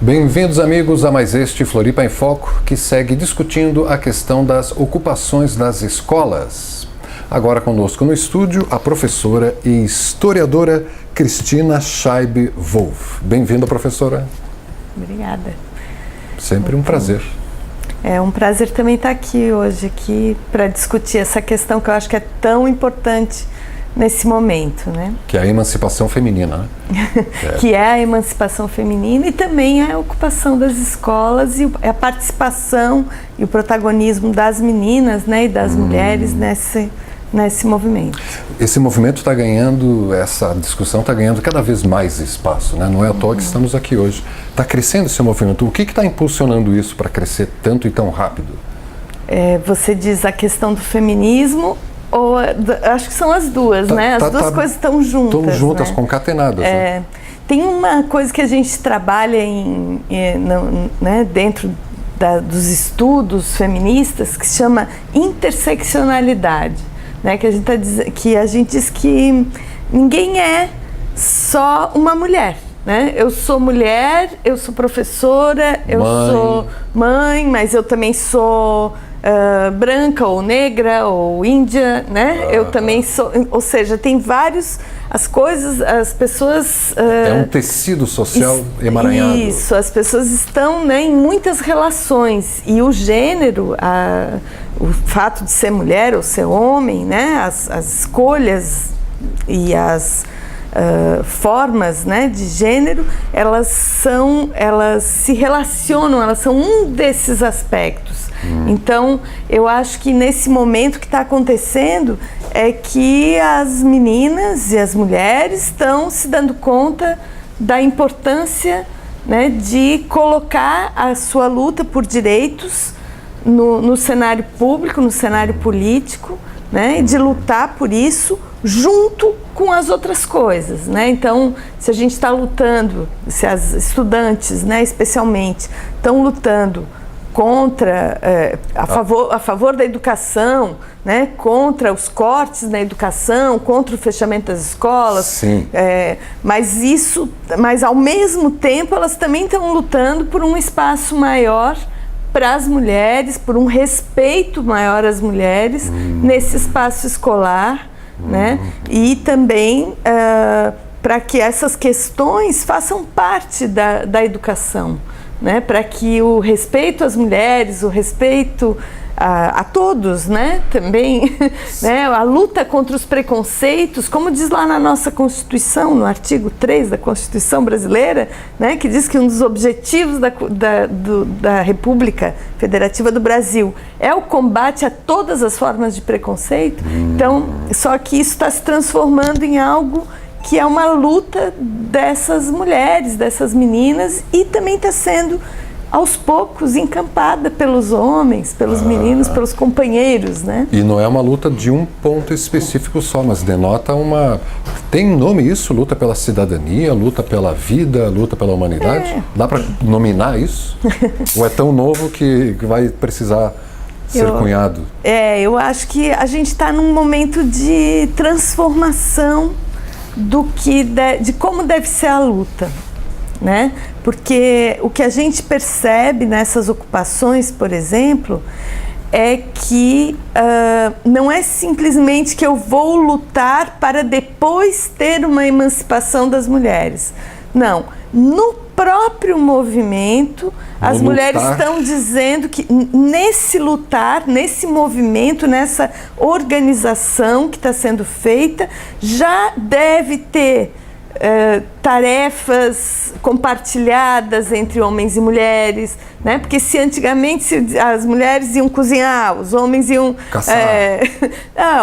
Bem-vindos, amigos, a mais este Floripa em Foco, que segue discutindo a questão das ocupações das escolas. Agora conosco no estúdio, a professora e historiadora Cristina Scheibe-Wolf. Bem-vinda, professora. Obrigada. Sempre um prazer. É um prazer também estar aqui hoje para discutir essa questão que eu acho que é tão importante nesse momento, né? Que é a emancipação feminina, né? Que é a emancipação feminina e também a ocupação das escolas e a participação e o protagonismo das meninas, né, e das mulheres nesse movimento. Esse movimento está ganhando, essa discussão está ganhando cada vez mais espaço, né? Não é à toa que estamos aqui hoje. Está crescendo esse movimento. O que está impulsionando isso para crescer tanto e tão rápido? Você diz a questão do feminismo, ou acho que são as duas, né? As duas coisas estão juntas. Estão juntas, né? Concatenadas. Né? Tem uma coisa que a gente trabalha né, dentro dos estudos feministas que se chama interseccionalidade, né? Que a gente diz que ninguém é só uma mulher. Né? Eu sou mulher, eu sou professora, eu sou mãe, mas eu também sou branca ou negra ou índia, né? Eu também sou, ou seja, tem vários, as pessoas... é um tecido social emaranhado. Isso, as pessoas estão, né, em muitas relações e o gênero, o fato de ser mulher ou ser homem, né? As escolhas e as formas, né, de gênero, elas se relacionam, elas são um desses aspectos. Então, eu acho que nesse momento que está acontecendo é que as meninas e as mulheres estão se dando conta da importância, né, de colocar a sua luta por direitos no cenário público, no cenário político, né, e de lutar por isso junto com as outras coisas, né? Então, se a gente está lutando, se as estudantes, né, especialmente, estão lutando contra, a favor da educação, né, contra os cortes na educação, contra o fechamento das escolas, sim. Mas ao mesmo tempo elas também estão lutando por um espaço maior para as mulheres, por um respeito maior às mulheres nesse espaço escolar, né? E também para que essas questões façam parte da educação, né? Para que o respeito às mulheres, o respeito a todos, né? Também, né? A luta contra os preconceitos, como diz lá na nossa Constituição, no artigo 3 da Constituição Brasileira, né? Que diz que um dos objetivos da República Federativa do Brasil é o combate a todas as formas de preconceito. Então, só que isso está se transformando em algo que é uma luta dessas mulheres, dessas meninas, e também está sendo aos poucos encampada pelos homens, pelos meninos, pelos companheiros, né? E não é uma luta de um ponto específico só, mas denota uma... Tem nome isso? Luta pela cidadania, luta pela vida, luta pela humanidade? Dá para nominar isso? Ou é tão novo que vai precisar ser cunhado? Eu acho que a gente está num momento de transformação de como deve ser a luta, né? Porque o que a gente percebe nessas ocupações, por exemplo, é que não é simplesmente que eu vou lutar para depois ter uma emancipação das mulheres. Não, no próprio movimento, as mulheres estão dizendo que nesse lutar, nesse movimento, nessa organização que está sendo feita, já deve ter tarefas compartilhadas entre homens e mulheres, né? Porque se antigamente as mulheres iam cozinhar, os homens iam caçar,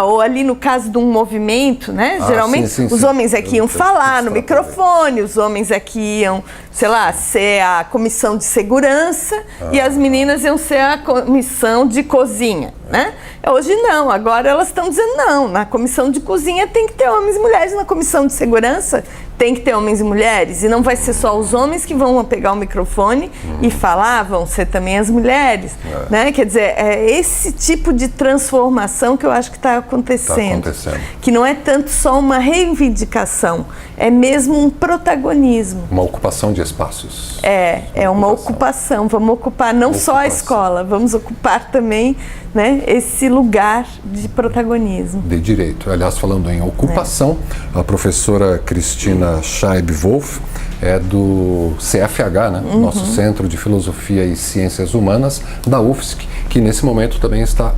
ou ali no caso de um movimento, né? Geralmente sim, os homens é que iam falar no microfone, os homens é que iam, sei lá, ser a comissão de segurança e as meninas iam ser a comissão de cozinha, né? Hoje não, agora elas estão dizendo não, na comissão de cozinha tem que ter homens e mulheres, na comissão de segurança tem que ter homens e mulheres, e não vai ser só os homens que vão pegar o microfone e falar, vão ser também as mulheres, né? Quer dizer, é esse tipo de transformação que eu acho que está acontecendo, que não é tanto só uma reivindicação, é mesmo um protagonismo. Uma ocupação de espaços. É uma ocupação. Vamos ocupar não só a escola, vamos ocupar também, né, esse lugar de protagonismo. De direito. Aliás, falando em ocupação, a professora Cristina Scheib-Wolf é do CFH, né? Nosso Centro de Filosofia e Ciências Humanas, da UFSC, que nesse momento também está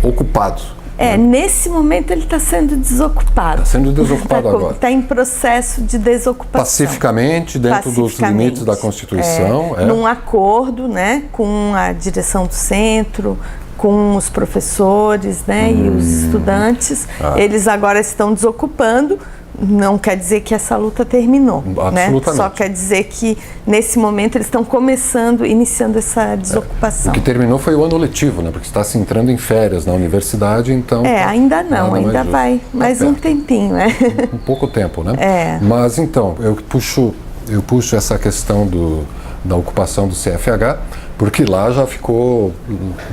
ocupado. Nesse momento ele está sendo desocupado. Está sendo desocupado agora. Está em processo de desocupação. Pacificamente, dentro dos limites da Constituição. Num acordo, né, com a direção do centro, com os professores, né, e os estudantes. Eles agora estão desocupando. Não quer dizer que essa luta terminou, né? Só quer dizer que nesse momento eles estão iniciando essa desocupação. O que terminou foi o ano letivo, né? Porque está se entrando em férias na universidade, então... ainda não, ainda vai mais um tempinho, né? Um pouco tempo, né? Mas então, eu puxo essa questão da ocupação do CFH, porque lá já ficou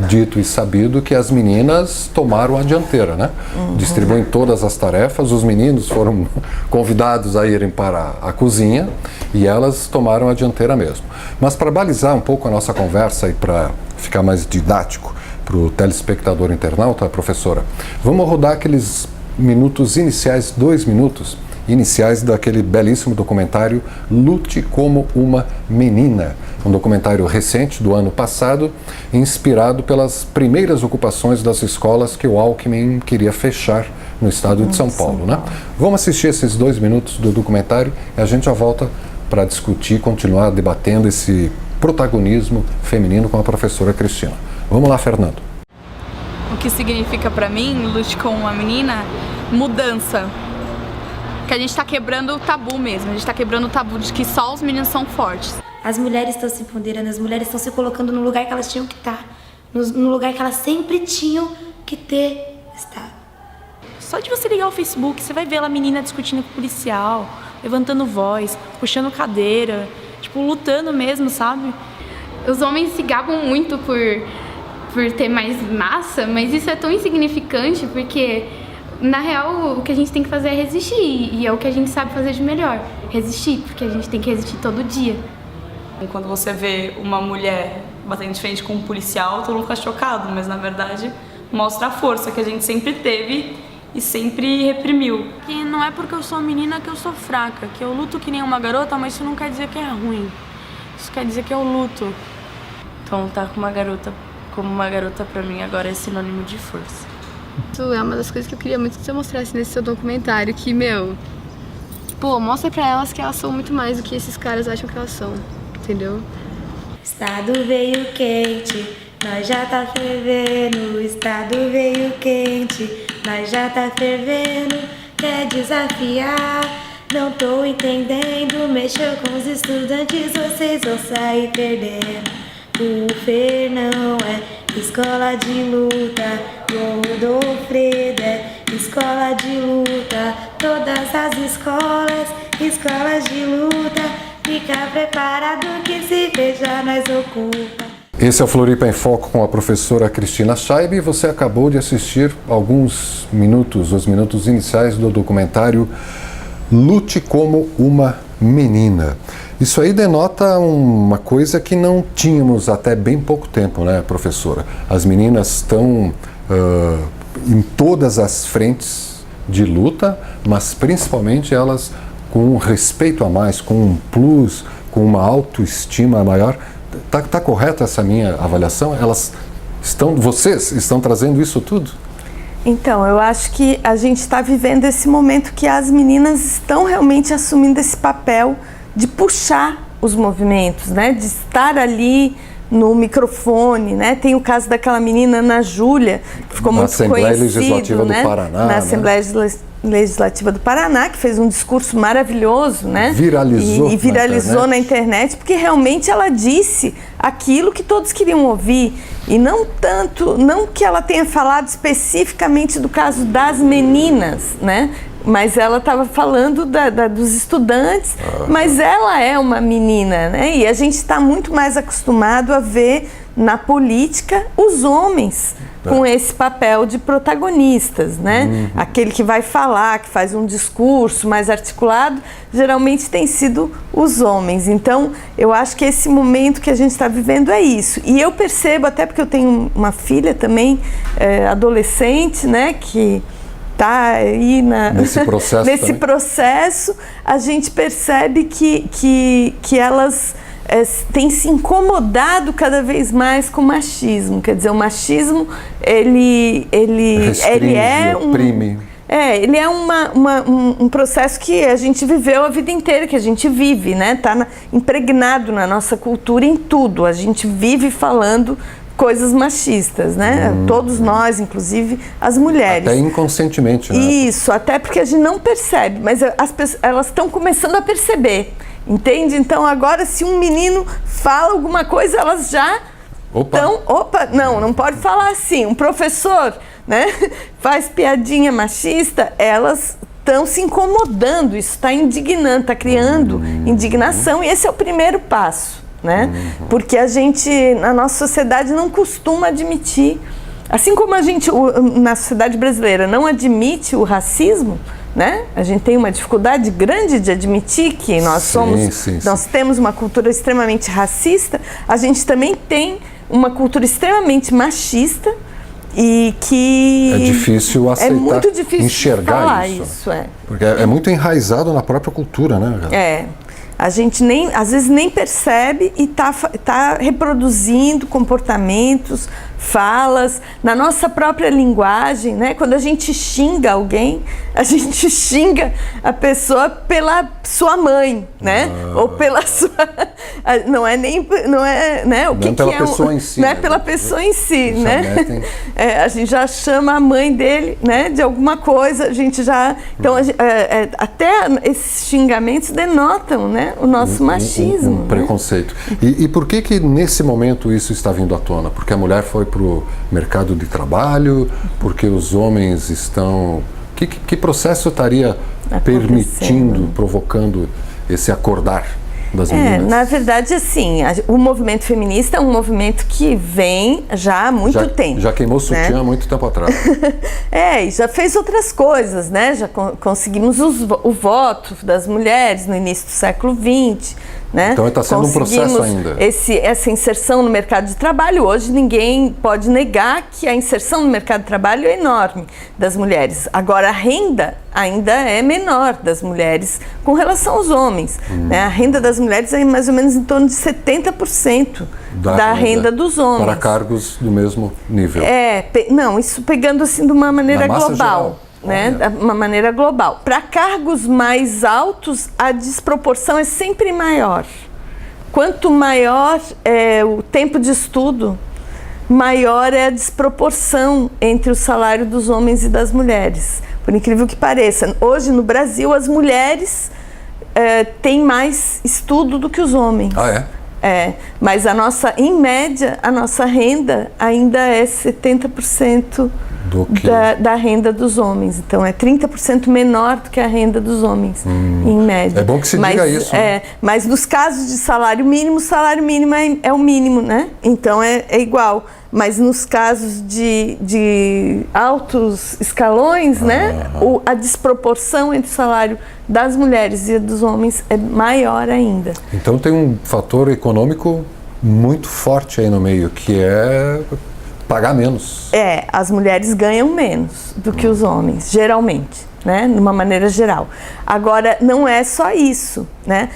dito e sabido que as meninas tomaram a dianteira, né? Distribuem todas as tarefas, os meninos foram convidados a irem para a cozinha e elas tomaram a dianteira mesmo. Mas para balizar um pouco a nossa conversa e para ficar mais didático para o telespectador internauta, professora, vamos rodar aqueles minutos iniciais, 2 minutos iniciais daquele belíssimo documentário Lute como uma Menina, um documentário recente do ano passado, inspirado pelas primeiras ocupações das escolas que o Alckmin queria fechar no estado de São Paulo, né? Vamos assistir esses 2 minutos do documentário e a gente já volta para discutir, continuar debatendo esse protagonismo feminino com a professora Cristina. Vamos lá, Fernando. O que significa para mim, Lute como uma Menina, mudança. Que a gente está quebrando o tabu mesmo, a gente está quebrando o tabu de que só os meninos são fortes. As mulheres estão se empoderando, as mulheres estão se colocando no lugar que elas tinham que estar, no lugar que elas sempre tinham que ter estado. Só de você ligar o Facebook, você vai ver lá a menina discutindo com o policial, levantando voz, puxando cadeira, tipo, lutando mesmo, sabe? Os homens se gabam muito por ter mais massa, mas isso é tão insignificante porque... Na real, o que a gente tem que fazer é resistir, e é o que a gente sabe fazer de melhor, resistir, porque a gente tem que resistir todo dia. Quando você vê uma mulher batendo de frente com um policial, todo mundo fica chocado, mas na verdade mostra a força que a gente sempre teve e sempre reprimiu. Que não é porque eu sou menina que eu sou fraca, que eu luto que nem uma garota, mas isso não quer dizer que é ruim, isso quer dizer que eu luto. Então lutar como uma garota pra mim agora é sinônimo de força. Isso é uma das coisas que eu queria muito que você mostrasse nesse seu documentário, que, mostra pra elas que elas são muito mais do que esses caras acham que elas são, entendeu? Estado veio quente, nós já tá fervendo, estado veio quente, nós já tá fervendo, quer desafiar, não tô entendendo, mexeu com os estudantes, vocês vão sair perdendo. O Fernão é escola de luta, Godofredo é escola de luta, todas as escolas de luta, fica preparado que se veja nós ocupa. Esse é o Floripa em Foco com a professora Cristina Scheib e você acabou de assistir alguns minutos, os minutos iniciais do documentário Lute como uma Menina. Isso aí denota uma coisa que não tínhamos até bem pouco tempo, né, professora? As meninas estão em todas as frentes de luta, mas principalmente elas com um respeito a mais, com um plus, com uma autoestima maior. Tá correta essa minha avaliação? Vocês estão trazendo isso tudo? Então, eu acho que a gente está vivendo esse momento que as meninas estão realmente assumindo esse papel de puxar os movimentos, né? De estar ali no microfone, né? Tem o caso daquela menina, Ana Júlia, que ficou muito conhecido, na Assembleia Legislativa do Paraná. Na Assembleia Legislativa do Paraná, que fez um discurso maravilhoso, né? Viralizou na internet, porque realmente ela disse aquilo que todos queriam ouvir. E não que ela tenha falado especificamente do caso das meninas, né? mas ela estava falando dos estudantes, mas ela é uma menina, né? E a gente está muito mais acostumado a ver na política os homens com esse papel de protagonistas, né? Aquele que vai falar, que faz um discurso mais articulado, geralmente tem sido os homens. Então, eu acho que esse momento que a gente está vivendo é isso. E eu percebo, até porque eu tenho uma filha também, adolescente, né? Que está aí nesse processo, a gente percebe que elas têm se incomodado cada vez mais com o machismo. Quer dizer, o machismo, ele é oprime. Ele é um processo que a gente viveu a vida inteira, que a gente vive, né? Está impregnado na nossa cultura em tudo. A gente vive falando coisas machistas, né? Todos nós, inclusive as mulheres. Até inconscientemente, né? Isso, até porque a gente não percebe, mas elas estão começando a perceber, entende? Então agora, se um menino fala alguma coisa, elas já estão... Não pode falar assim. Um professor, né, faz piadinha machista, elas estão se incomodando, isso está indignando, está criando indignação, e esse é o primeiro passo. Né? Porque a gente, na nossa sociedade, não costuma admitir, assim como a gente, na sociedade brasileira, não admite o racismo, né? A gente tem uma dificuldade grande de admitir que nós nós temos uma cultura extremamente racista, a gente também tem uma cultura extremamente machista e que é difícil aceitar, muito difícil enxergar falar isso. Porque é muito enraizado na própria cultura, né? A gente às vezes nem percebe e tá reproduzindo comportamentos, falas, na nossa própria linguagem, né? Quando a gente xinga alguém, a gente xinga a pessoa pela sua mãe, né? Ou pela sua... Não é, né? O que pela é pessoa em si. Não é pela pessoa em si, né? Metem... a gente já chama a mãe dele, né? De alguma coisa, a gente já... Então, até esses xingamentos denotam, né? O nosso machismo. Preconceito. E por que nesse momento isso está vindo à tona? Porque a mulher foi para o mercado de trabalho, porque os homens estão... Que processo estaria permitindo, provocando esse acordar das meninas? Na verdade, assim, o movimento feminista é um movimento que vem já há muito tempo. Já queimou sutiã há muito tempo atrás. E já fez outras coisas, né? Já conseguimos o voto das mulheres no início do século XX, né? Então está sendo um processo ainda. Essa inserção no mercado de trabalho, hoje ninguém pode negar que a inserção no mercado de trabalho é enorme das mulheres. Agora, a renda ainda é menor das mulheres com relação aos homens. Né? A renda das mulheres é mais ou menos em torno de 70% da renda dos homens. Para cargos do mesmo nível. Não, isso pegando assim de uma maneira global. Geral. Né? Uma maneira global. Para cargos mais altos, a desproporção é sempre maior. Quanto maior é o tempo de estudo, maior é a desproporção entre o salário dos homens e das mulheres. Por incrível que pareça, hoje no Brasil as mulheres têm mais estudo do que os homens. Mas em média, a nossa renda ainda é 70% da renda dos homens. Então, é 30% menor do que a renda dos homens, em média. É bom que se diga isso. Mas nos casos de salário mínimo é o mínimo, né? Então, é igual. Mas nos casos de altos escalões, né? A desproporção entre o salário das mulheres e dos homens é maior ainda. Então, tem um fator econômico muito forte aí no meio, que é... pagar menos. As mulheres ganham menos do que os homens, geralmente, né? Numa maneira geral. Agora, não é só isso, né?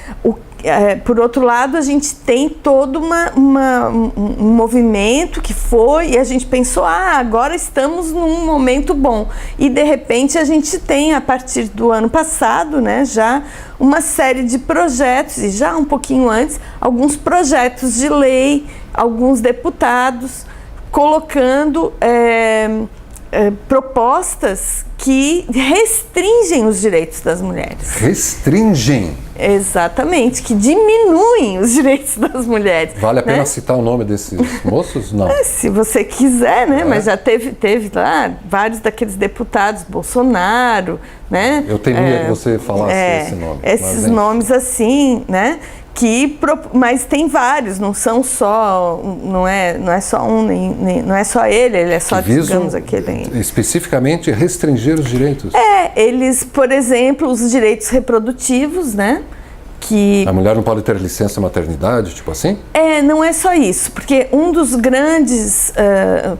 Por outro lado, a gente tem todo um movimento que foi, e a gente pensou, agora estamos num momento bom. E, de repente, a gente tem, a partir do ano passado, né, já uma série de projetos, e já um pouquinho antes, alguns projetos de lei, alguns deputados colocando propostas que restringem os direitos das mulheres. Restringem? Exatamente, que diminuem os direitos das mulheres. Vale a pena né? citar o nome desses moços? Não. Se você quiser, né? Mas já teve lá vários daqueles deputados, Bolsonaro, né? Eu temia que você falasse esse nome. Esses nomes assim, né? Mas tem vários, não são só, não é só um, não é só ele é só, digamos, aquele. Especificamente restringir os direitos. Eles, por exemplo, os direitos reprodutivos, né? Que a mulher não pode ter licença maternidade, tipo assim? Não é só isso, porque um dos grandes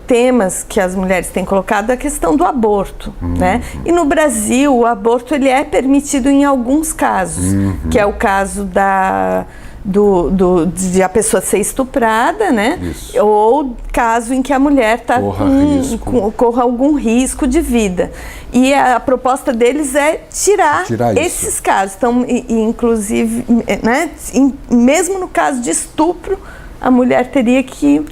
temas que as mulheres têm colocado é a questão do aborto, né? E no Brasil o aborto ele é permitido em alguns casos, que é o caso de a pessoa ser estuprada, né? Isso. Ou caso em que a mulher corra algum risco de vida. E a proposta deles é tirar esses casos. Então, inclusive, né, mesmo no caso de estupro, a mulher teria que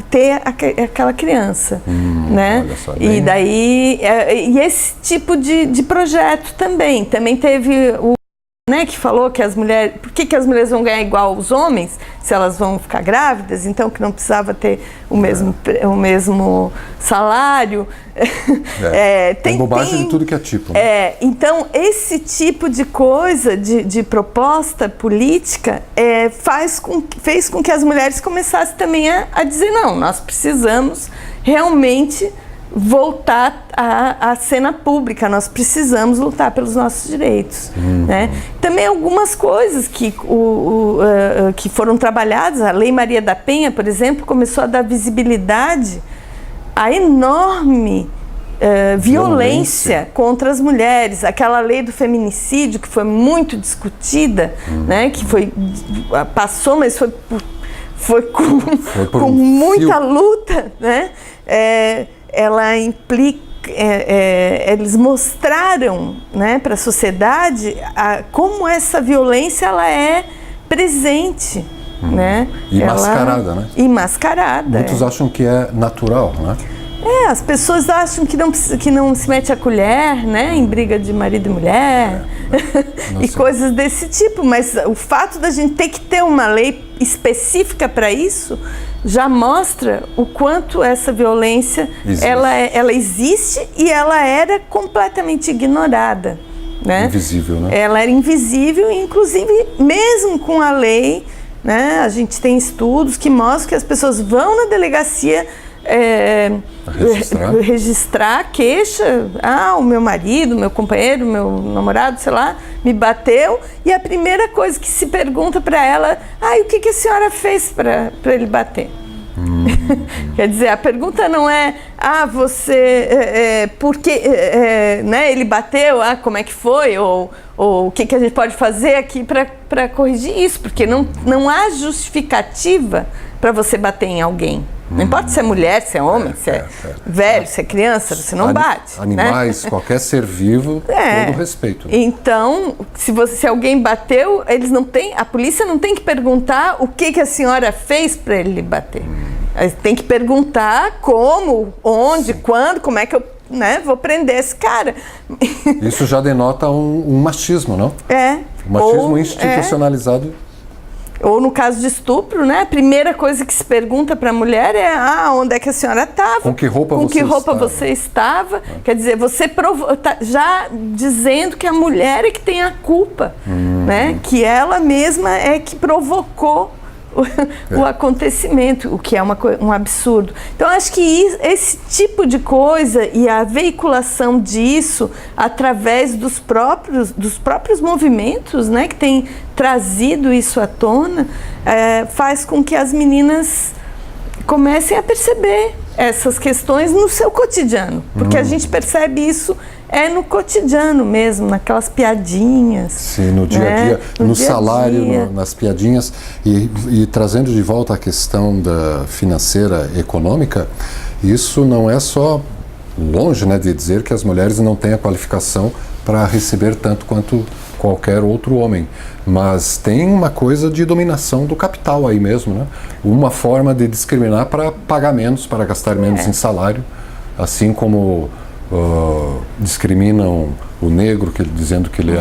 ter aquela criança, né? Olha só, e daí e esse tipo de projeto também teve né, que falou que as mulheres, por que as mulheres vão ganhar igual aos homens se elas vão ficar grávidas, então que não precisava ter o mesmo salário. Tem bobagem de tudo que é tipo. Né? Então esse tipo de coisa, de proposta política, fez com que as mulheres começassem também a dizer, não, nós precisamos realmente voltar à cena pública, nós precisamos lutar pelos nossos direitos. Né? Também algumas coisas que foram trabalhadas, a Lei Maria da Penha, por exemplo, começou a dar visibilidade à enorme violência contra as mulheres. Aquela lei do feminicídio que foi muito discutida, né? Que passou, mas foi com muita luta, né? Ela implica, eles mostraram, né, para a sociedade como essa violência ela é presente, né? E mascarada, né? E mascarada. Muitos acham que é natural, né? As pessoas acham que não se mete a colher, né, em briga de marido e mulher e coisas desse tipo, mas o fato da gente ter que ter uma lei específica para isso já mostra o quanto essa violência ela existe e ela era completamente ignorada, né? Invisível, né? Ela era invisível, inclusive mesmo com a lei, né? A gente tem estudos que mostram que as pessoas vão na delegacia registrar queixa. O meu marido, meu companheiro, meu namorado, sei lá, me bateu, e a primeira coisa que se pergunta para ela, o que a senhora fez para ele bater? Quer dizer, a pergunta não é por que né, ele bateu, como é que foi, ou o que a gente pode fazer aqui para corrigir isso, porque não há justificativa para você bater em alguém. Não importa se é mulher, se é homem, se é velho, se é criança, você não bate. Animais, né? Qualquer ser vivo, todo respeito. Então, se alguém bateu, a polícia não tem que perguntar o que a senhora fez para ele bater. Tem que perguntar como, onde, quando, como é que eu vou prender esse cara. Isso já denota um machismo, não? Um machismo institucionalizado. Ou no caso de estupro, né? A primeira coisa que se pergunta para a mulher é onde é que a senhora estava? Com que roupa você estava? Quer dizer, você tá já dizendo que a mulher é que tem a culpa, né? Que ela mesma é que provocou o acontecimento, o que é um absurdo. Então, acho que esse tipo de coisa e a veiculação disso através dos próprios movimentos, né, que tem trazido isso à tona, faz com que as meninas comecem a perceber essas questões no seu cotidiano, porque a gente percebe isso no cotidiano mesmo, naquelas piadinhas. Sim, no dia a dia, no salário, nas piadinhas. E trazendo de volta a questão da financeira econômica, isso não é só longe, né, de dizer que as mulheres não têm a qualificação para receber tanto quanto qualquer outro homem, mas tem uma coisa de dominação do capital aí mesmo, né? Uma forma de discriminar para pagar menos, para gastar menos em salário, assim como discriminam o negro, dizendo que ele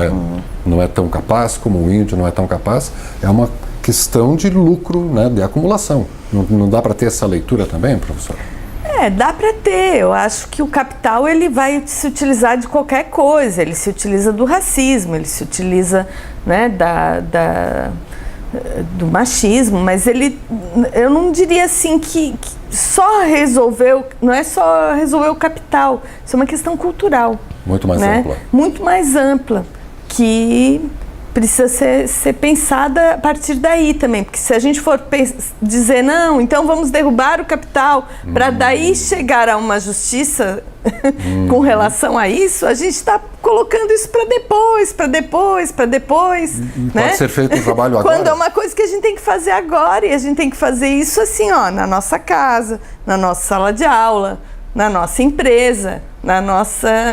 não é tão capaz, como o índio não é tão capaz, é uma questão de lucro, né, de acumulação. Não dá para ter essa leitura também, professor? Dá para ter. Eu acho que o capital ele vai se utilizar de qualquer coisa. Ele se utiliza do racismo, ele se utiliza, né, do machismo, mas eu não diria assim que só resolveu, não é só resolver o capital, isso é uma questão cultural. Muito mais ampla. Muito mais ampla, que precisa ser pensada a partir daí também, porque se a gente for dizer, não, então vamos derrubar o capital, para daí chegar a uma justiça com relação a isso, a gente está colocando isso para depois, né? Pode ser feito um trabalho agora. Quando é uma coisa que a gente tem que fazer agora, e a gente tem que fazer isso assim, na nossa casa, na nossa sala de aula, na nossa empresa,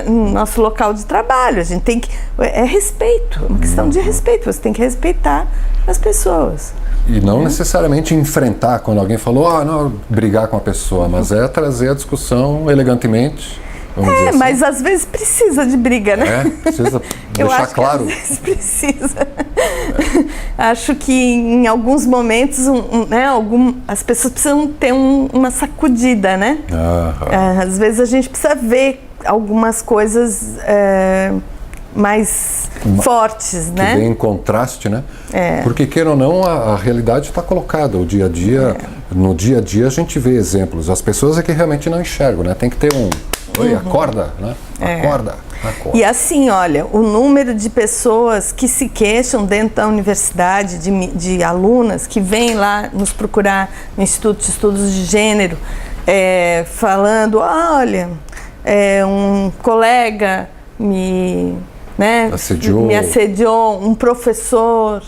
no nosso local de trabalho. A gente tem que... É respeito, é uma questão de respeito. Você tem que respeitar as pessoas. E não necessariamente enfrentar, quando alguém falou, não, brigar com a pessoa, mas é trazer a discussão elegantemente. Assim. Mas às vezes precisa de briga, né? Precisa deixar claro. Às vezes precisa. Acho que em alguns momentos, as pessoas precisam ter uma sacudida, né? Às vezes a gente precisa ver algumas coisas mais fortes, né? Que vem em contraste, né? Porque, queira ou não, a realidade está colocada. O dia a dia, no dia a dia a gente vê exemplos. As pessoas é que realmente não enxergam, né? Tem que ter acorda, né? Acorda. E assim, olha, o número de pessoas que se queixam dentro da universidade, de alunas que vêm lá nos procurar no Instituto de Estudos de Gênero, falando, olha, um colega me assediou, um professor,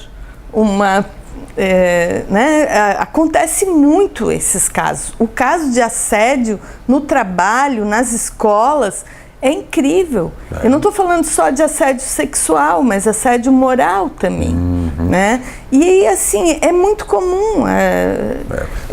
acontece muito esses casos. O caso de assédio no trabalho, nas escolas, é incrível. Eu não estou falando só de assédio sexual, mas assédio moral também, né? E assim, é muito comum.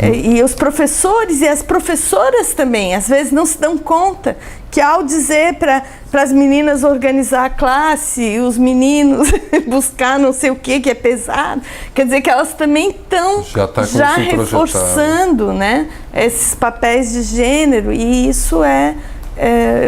E os professores e as professoras também, às vezes não se dão conta que ao dizer para as meninas organizar a classe e os meninos buscar não sei o que é pesado, quer dizer que elas também estão já reforçando, né, esses papéis de gênero, e isso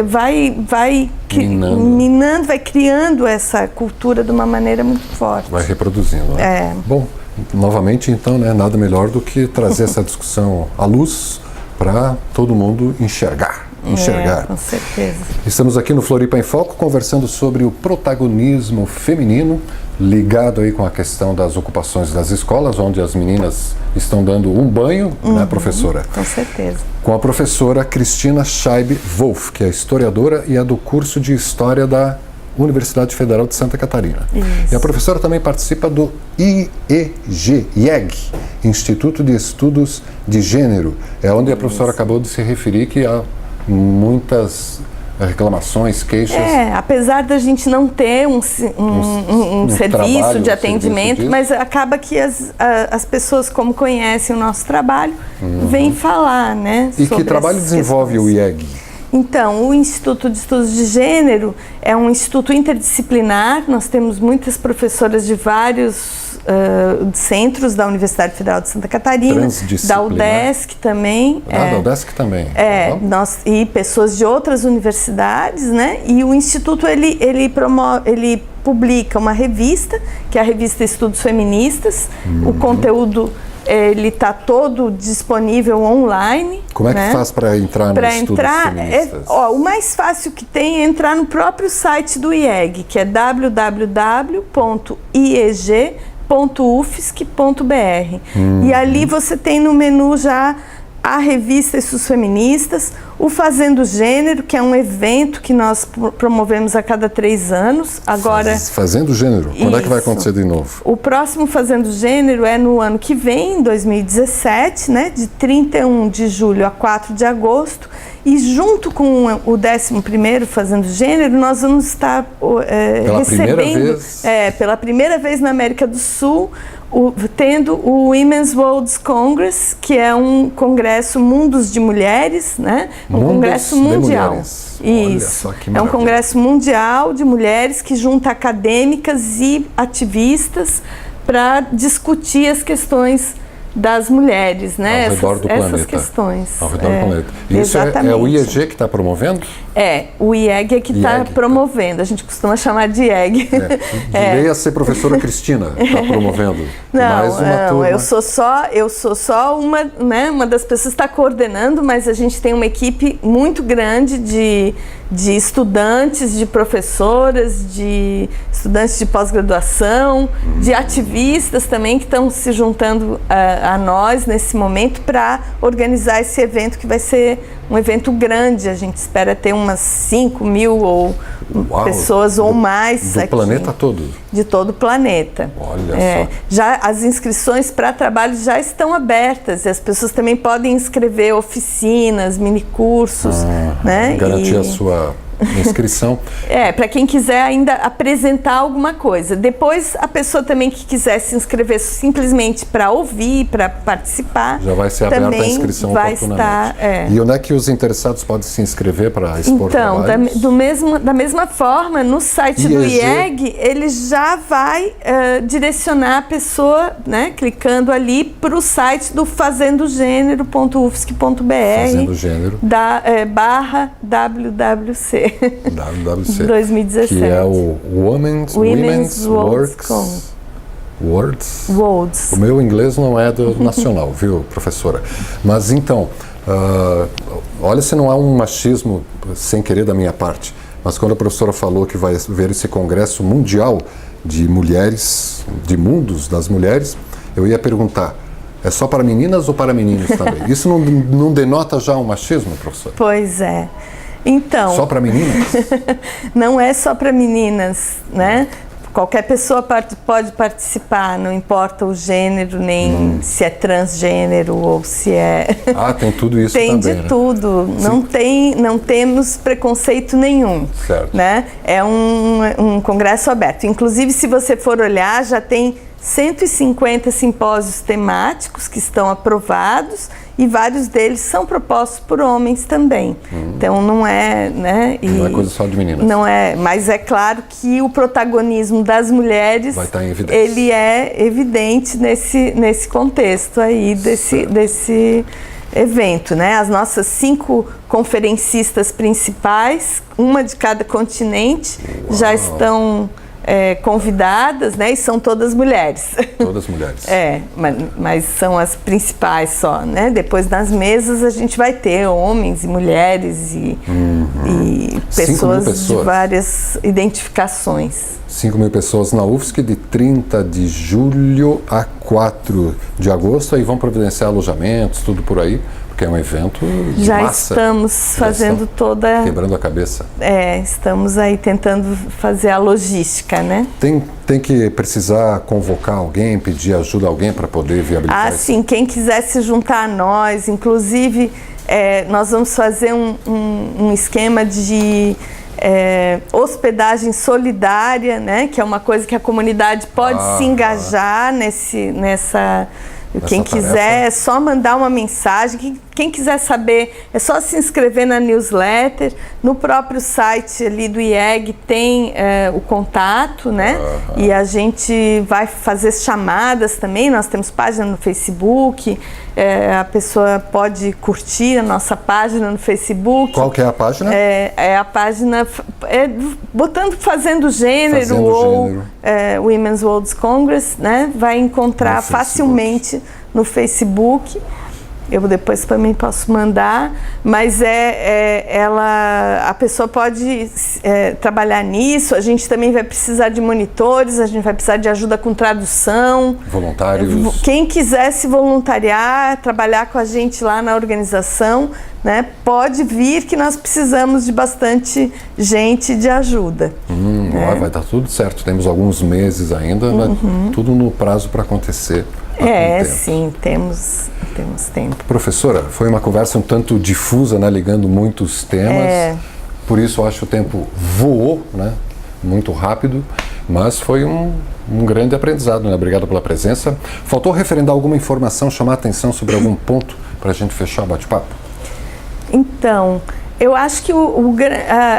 vai minando, vai criando essa cultura de uma maneira muito forte. Vai reproduzindo, né? Bom, novamente, então, né, nada melhor do que trazer essa discussão à luz para todo mundo enxergar. Com certeza. Estamos aqui no Floripa em Foco conversando sobre o protagonismo feminino ligado aí com a questão das ocupações das escolas, onde as meninas estão dando um banho, né, professora? Com certeza. Com a professora Cristina Scheib-Wolf, que é historiadora e é do curso de História da Universidade Federal de Santa Catarina. Isso. E a professora também participa do IEG, Instituto de Estudos de Gênero, onde a professora acabou de se referir que há muitas reclamações, queixas. Apesar da gente não ter um serviço de atendimento, mas acaba que as pessoas, como conhecem o nosso trabalho, vêm falar, né? E que trabalho desenvolve o IEG? Então, o Instituto de Estudos de Gênero é um instituto interdisciplinar. Nós temos muitas professoras de vários centros da Universidade Federal de Santa Catarina, da UDESC também. Da UDESC também. E pessoas de outras universidades, né? E o Instituto, ele publica uma revista, que é a revista Estudos Feministas. O conteúdo ele está todo disponível online. Como é que faz para entrar no Estudos Feministas? O mais fácil que tem é entrar no próprio site do IEG, que é www.ieg.ufsc.br. E ali você tem no menu já a revista Estudos Feministas, o Fazendo Gênero, que é um evento que nós promovemos a cada 3 anos. Agora, Fazendo Gênero? Quando é que vai acontecer de novo? O próximo Fazendo Gênero é no ano que vem, em 2017, né, de 31 de julho a 4 de agosto. E junto com o 11º Fazendo Gênero, nós vamos estar recebendo, pela primeira vez na América do Sul, tendo o Women's World Congress, que é um congresso Mundos de Mulheres, né? Um congresso mundial. Isso. É um congresso mundial de mulheres que junta acadêmicas e ativistas para discutir as questões das mulheres, né? Ao redor do planeta. Essas questões. Ao redor do planeta. E isso é o IEG que está promovendo? É, o IEG é que está promovendo. A gente costuma chamar de IEG. Direia ser professora Cristina, está promovendo. Não, eu sou só uma, né, uma das pessoas que está coordenando, mas a gente tem uma equipe muito grande de estudantes, de professoras, de estudantes de pós-graduação, de ativistas também que estão se juntando a nós nesse momento para organizar esse evento, que vai ser um evento grande. A gente espera ter umas 5.000 pessoas ou mais aqui. Do planeta todo? De todo o planeta. Olha só. Já as inscrições para trabalho já estão abertas e as pessoas também podem inscrever oficinas, minicursos, né? Garantir a sua inscrição. Para quem quiser ainda apresentar alguma coisa. Depois, a pessoa também que quiser se inscrever simplesmente para ouvir, para participar, já vai ser aberta a inscrição oportunamente. E onde é que os interessados podem se inscrever para expor trabalhos? Da mesma forma, no site do IEG, ele já vai direcionar a pessoa, né, clicando ali para o site do fazendogênero.ufsc.br /WWC. WWC 2017. Que é o Women's Worlds. O meu inglês não é do nacional, viu, professora? Mas então, olha se não há um machismo sem querer da minha parte, mas quando a professora falou que vai ver esse congresso mundial de mulheres, de mundos das mulheres, eu ia perguntar, é só para meninas ou para meninos também? Isso não denota já um machismo, professora? Pois é. Então, só para meninas? Não é só para meninas, né? Qualquer pessoa pode participar, não importa o gênero, nem se é transgênero ou se é... tem tudo isso tem também, de tudo. Não temos preconceito nenhum. Certo. Né? É um congresso aberto. Inclusive, se você for olhar, já tem 150 simpósios temáticos que estão aprovados e vários deles são propostos por homens também. Então não é, né? Não é coisa só de meninas. Não é, mas é claro que o protagonismo das mulheres vai estar em evidência. Ele é evidente nesse contexto aí desse evento, né? As nossas 5 conferencistas principais, uma de cada continente, já estão convidadas, né? E são todas mulheres. Todas mulheres. Mas são as principais só, né? Depois nas mesas a gente vai ter homens e mulheres e pessoas de várias identificações. 5.000 pessoas na UFSC de 30 de julho a 4 de agosto, aí vão providenciar alojamentos, tudo por aí, porque é um evento de já massa. Estamos fazendo quebrando a cabeça. Estamos aí tentando fazer a logística, né? Tem que precisar convocar alguém, pedir ajuda a alguém para poder viabilizar isso? Sim, quem quiser se juntar a nós, inclusive nós vamos fazer um esquema de hospedagem solidária, né? Que é uma coisa que a comunidade pode se engajar nessa quem quiser, é só mandar uma mensagem. Quem quiser saber, é só se inscrever na newsletter. No próprio site ali do IEG tem o contato, né? E a gente vai fazer chamadas também. Nós temos página no Facebook. A pessoa pode curtir a nossa página no Facebook. Qual que é a página? É a página botando Fazendo Gênero ou Women's World Congress, né? Vai encontrar facilmente no Facebook. Eu depois também posso mandar, mas a pessoa pode trabalhar nisso. A gente também vai precisar de monitores, a gente vai precisar de ajuda com tradução. Voluntários. Quem quiser se voluntariar, trabalhar com a gente lá na organização, né, pode vir, que nós precisamos de bastante gente de ajuda. Vai dar tudo certo. Temos alguns meses ainda, mas tudo no prazo para acontecer. Sim, temos tempo. Professora, foi uma conversa um tanto difusa, né, ligando muitos temas. Por isso, eu acho que o tempo voou, né? muito rápido, mas foi um grande aprendizado, né? Obrigado pela presença. Faltou referendar alguma informação, chamar a atenção sobre algum ponto para a gente fechar o bate-papo? Então, eu acho que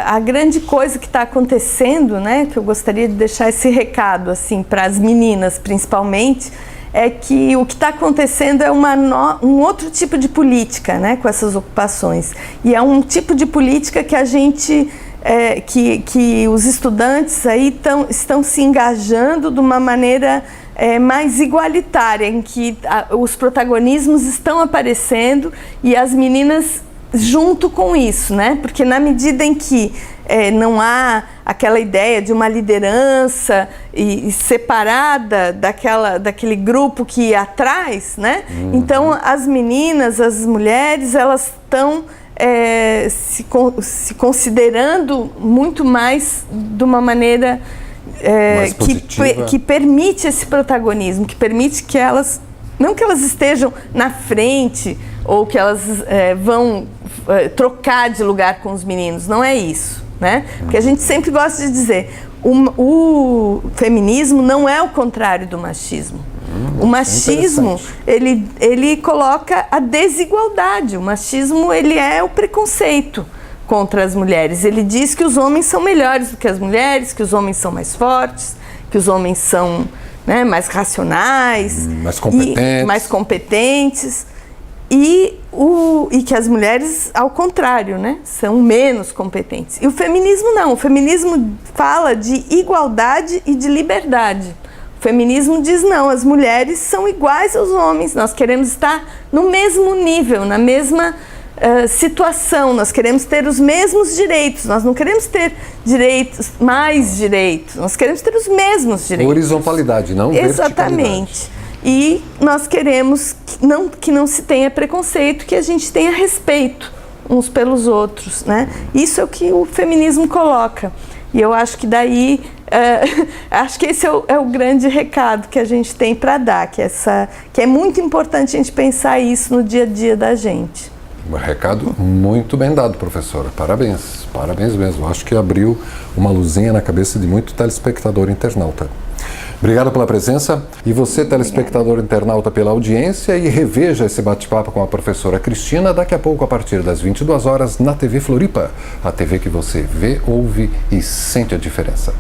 a grande coisa que está acontecendo, né, que eu gostaria de deixar esse recado assim para as meninas principalmente, é que o que está acontecendo é um outro tipo de política, né, com essas ocupações. E é um tipo de política que a gente, que os estudantes aí estão se engajando de uma maneira mais igualitária, em que os protagonismos estão aparecendo e as meninas junto com isso, né? Porque na medida em que não há aquela ideia de uma liderança e separada daquele grupo que ia atrás, né? Então as meninas, as mulheres, elas estão se considerando muito mais de uma maneira que permite esse protagonismo, que permite que elas, não que elas estejam na frente ou que elas vão trocar de lugar com os meninos, não é isso, né? Porque a gente sempre gosta de dizer, o feminismo não é o contrário do machismo. O machismo, ele coloca a desigualdade. O machismo, ele é o preconceito contra as mulheres. Ele diz que os homens são melhores do que as mulheres, que os homens são mais fortes, que os homens são, né, mais racionais, mais competentes. E que as mulheres, ao contrário, né, são menos competentes. E o feminismo não. O feminismo fala de igualdade e de liberdade. O feminismo diz não, as mulheres são iguais aos homens. Nós queremos estar no mesmo nível, na mesma situação. Nós queremos ter os mesmos direitos. Nós não queremos ter mais direitos. Nós queremos ter os mesmos direitos. Horizontalidade, não verticalidade. Exatamente. E nós queremos que não se tenha preconceito, que a gente tenha respeito uns pelos outros, né? Isso é o que o feminismo coloca. E eu acho que daí, acho que esse é o grande recado que a gente tem para dar, que é muito importante a gente pensar isso no dia a dia da gente. Um recado muito bem dado, professora. Parabéns, parabéns mesmo. Acho que abriu uma luzinha na cabeça de muito telespectador internauta. Obrigado pela presença e você, telespectador internauta, pela audiência, e reveja esse bate-papo com a professora Cristina daqui a pouco a partir das 22 horas na TV Floripa, a TV que você vê, ouve e sente a diferença.